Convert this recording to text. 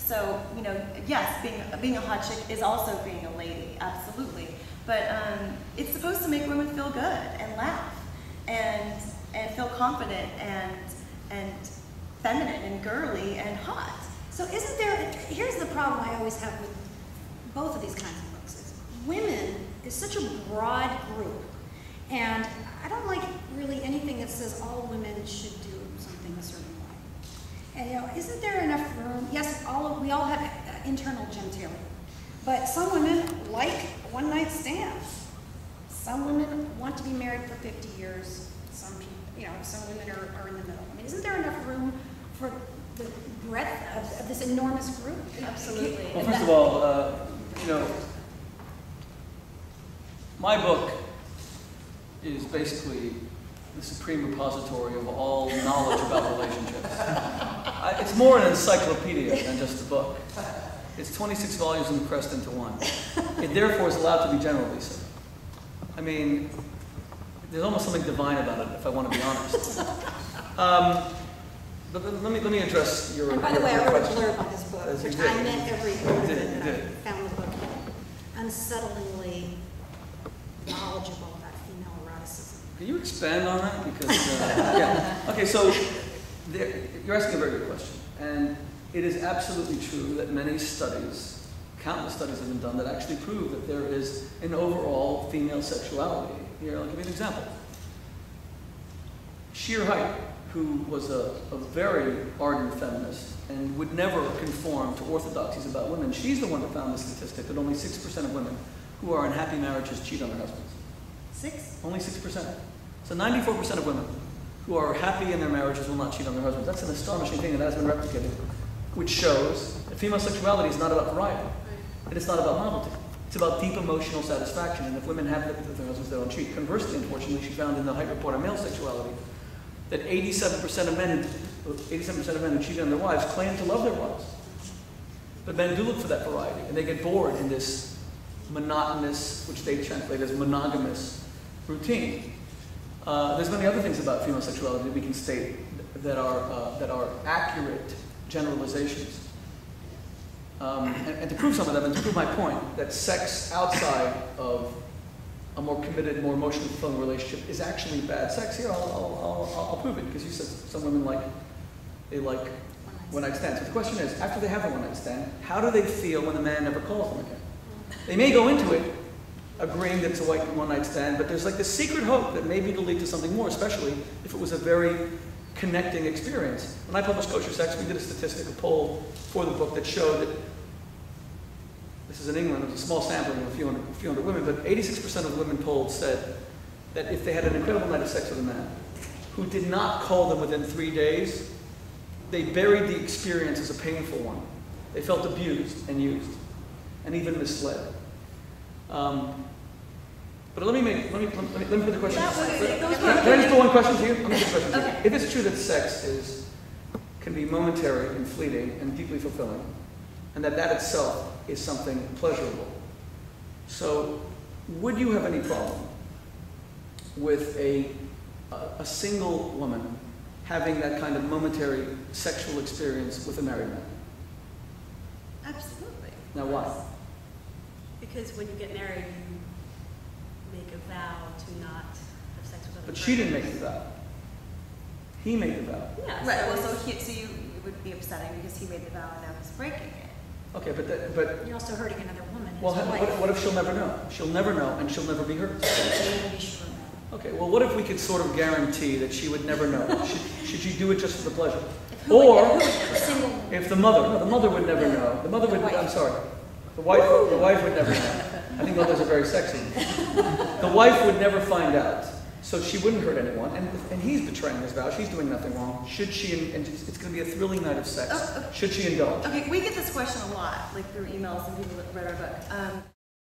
So, you know, yes, being a hot chick is also being a lady, absolutely. But it's supposed to make women feel good and laugh and feel confident and feminine and girly and hot. So isn't there, here's the problem I always have with both of these kinds of books, is women is such a broad group, and I don't like really anything that says all women should do something a certain way. And you know, isn't there enough room? Yes, we all have internal genitalia, but some women like one-night stands. Some women want to be married for 50 years. Some people, you know, some women are in the middle. I mean, isn't there enough room for the breadth of this enormous group? Absolutely. Well, first of all, you know, my book is basically the supreme repository of all knowledge about relationships. It's more an encyclopedia than just a book. It's 26 volumes and pressed into one. It therefore is allowed to be generally so. I mean, there's almost something divine about it, if I want to be honest. But let me address your question. By the way, I wrote a blurb on this book, which I meant every word of it that I found in the book. Unsettlingly knowledgeable about female eroticism. Can you expand on that? Because, yeah. Okay, so you're asking a very good question. And it is absolutely true that many studies, countless studies have been done that actually prove that there is an overall female sexuality. Here, I'll give you an example. Sheer Height, who was a very ardent feminist and would never conform to orthodoxies about women, she's the one that found the statistic that only 6% of women who are in happy marriages cheat on their husbands. 6? Only 6%. So 94% of women who are happy in their marriages will not cheat on their husbands. That's an astonishing thing that has been replicated, which shows that female sexuality is not about variety, and it's not about novelty. It's about deep emotional satisfaction, and if women have lived with their husbands, they don't cheat. Conversely, unfortunately, she found in the Height report on male sexuality that 87% of men who cheat on their wives claim to love their wives. But men do look for that variety, and they get bored in this monotonous, which they translate as monogamous, routine. There's many other things about female sexuality that we can state that are accurate generalizations. And to prove some of them, and to prove my point, that sex outside of a more committed, more emotionally fulfilling relationship is actually bad sex. Here, I'll prove it, because you said some women like one-night stands. So the question is, after they have a one-night stand, how do they feel when the man never calls them again? They may go into it agreeing that it's a one-night stand, but there's like this secret hope that maybe it'll lead to something more, especially if it was a very connecting experience. When I published Kosher Sex, we did a statistical poll for the book that showed that, this is in England, it was a small sampling of a few hundred women, but 86% of the women polled said that if they had an incredible night of sex with a man who did not call them within 3 days, they buried the experience as a painful one. They felt abused and used, and even misled. But let me put the question. Can I just put one question to you? Let me put the question to you. If it's true that sex can be momentary and fleeting and deeply fulfilling, and that itself is something pleasurable, so would you have any problem with a single woman having that kind of momentary sexual experience with a married man? Absolutely. Now why? Because when you get married, you make a vow to not have sex with other But she didn't make the vow. He made the vow. Yeah. Right. Well, so you would be upsetting because he made the vow and now he's breaking it. Okay, but You're also hurting another woman. well, what if she'll never know? She'll never know, and she'll never be hurt. Okay, well, what if we could sort of guarantee that she would never know? Should she do it just for the pleasure? Or if the mother would never know. The mother would. I'm sorry. The wife would never know. I think mothers are very sexy. The wife would never find out, so she wouldn't hurt anyone. And he's betraying his vow. She's doing nothing wrong. Should she? And it's going to be a thrilling night of sex. Should she indulge? Okay, we get this question a lot, like through emails and people that read our book.